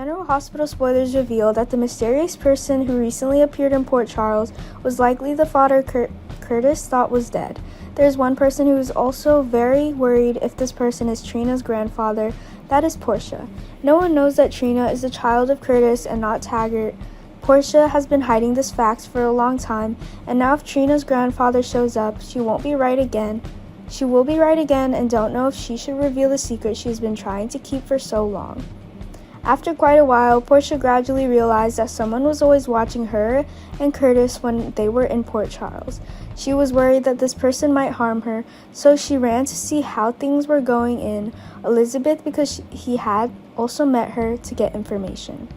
General Hospital spoilers reveal that the mysterious person who recently appeared in Port Charles was likely the father Curtis thought was dead. There's one person who is also very worried if this person is Trina's grandfather. That is Portia. No one knows that Trina is the child of Curtis and not Taggart. Portia has been hiding this fact for a long time, and now if Trina's grandfather shows up, she won't be right again. She will be right again and don't know if she should reveal the secret she's been trying to keep for so long. After quite a while, Portia gradually realized that someone was always watching her and Curtis when they were in Port Charles. She was worried that this person might harm her, so she ran to see how things were going in Elizabeth because he had also met her to get information.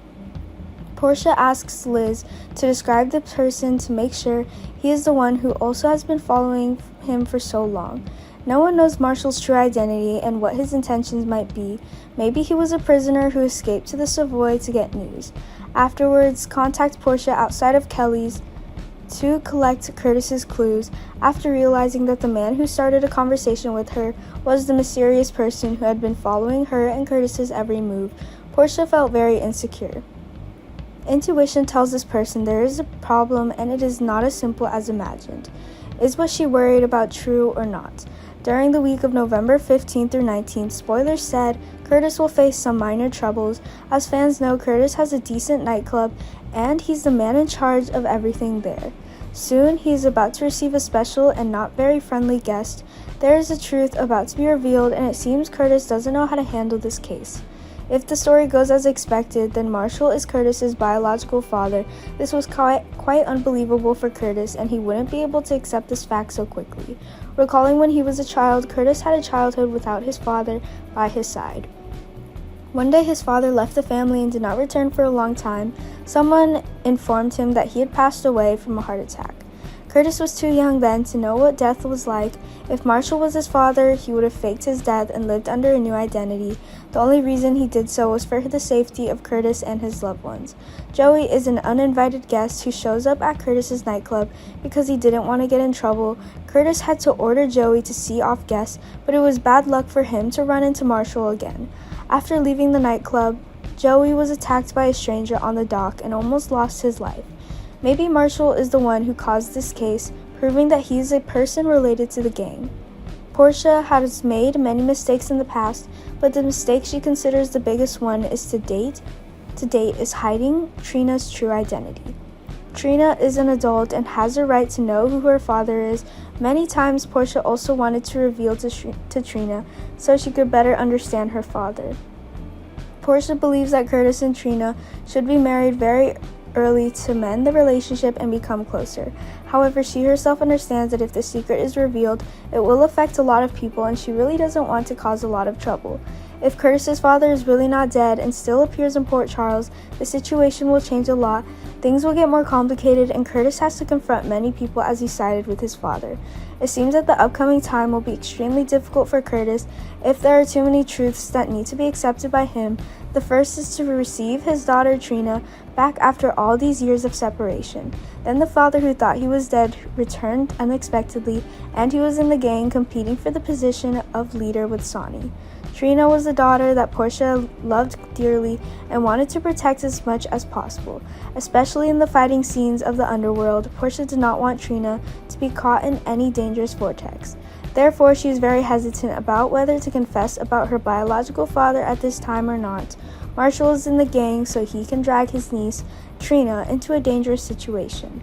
Portia asks Liz to describe the person to make sure he is the one who also has been following him for so long. No one knows Marshall's true identity and what his intentions might be. Maybe he was a prisoner who escaped to the Savoy to get news. Afterwards, contact Portia outside of Kelly's to collect Curtis's clues after realizing that the man who started a conversation with her was the mysterious person who had been following her and Curtis's every move. Portia felt very insecure. Intuition tells this person there is a problem and it is not as simple as imagined. Is what she worried about true or not? During the week of November 15th through 19th, spoilers said Curtis will face some minor troubles. As fans know, Curtis has a decent nightclub and he's the man in charge of everything there. Soon, he is about to receive a special and not very friendly guest. There is a truth about to be revealed and it seems Curtis doesn't know how to handle this case. If the story goes as expected, then Marshall is Curtis's biological father. This was quite unbelievable for Curtis, and he wouldn't be able to accept this fact so quickly. Recalling when he was a child, Curtis had a childhood without his father by his side. One day his father left the family and did not return for a long time. Someone informed him that he had passed away from a heart attack. Curtis was too young then to know what death was like. If Marshall was his father, he would have faked his death and lived under a new identity. The only reason he did so was for the safety of Curtis and his loved ones. Joey is an uninvited guest who shows up at Curtis's nightclub because he didn't want to get in trouble. Curtis had to order Joey to see off guests, but it was bad luck for him to run into Marshall again. After leaving the nightclub, Joey was attacked by a stranger on the dock and almost lost his life. Maybe Marshall is the one who caused this case, proving that he is a person related to the gang. Portia has made many mistakes in the past, but the mistake she considers the biggest one is to date is hiding Trina's true identity. Trina is an adult and has a right to know who her father is. Many times Portia also wanted to reveal to Trina so she could better understand her father. Portia believes that Curtis and Trina should be married very early to mend the relationship and become closer. However, she herself understands that if the secret is revealed, it will affect a lot of people and she really doesn't want to cause a lot of trouble. If Curtis's father is really not dead and still appears in Port Charles, the situation will change a lot. Things will get more complicated and Curtis has to confront many people as he sided with his father. It seems that the upcoming time will be extremely difficult for Curtis if there are too many truths that need to be accepted by him. The first is to receive his daughter Trina back after all these years of separation. Then the father who thought he was dead returned unexpectedly, and he was in the gang competing for the position of leader with Sonny. Trina was the daughter that Portia loved dearly and wanted to protect as much as possible. Especially in the fighting scenes of the underworld, Portia did not want Trina to be caught in any dangerous vortex. Therefore, she is very hesitant about whether to confess about her biological father at this time or not. Marshall is in the gang, so he can drag his niece, Trina, into a dangerous situation.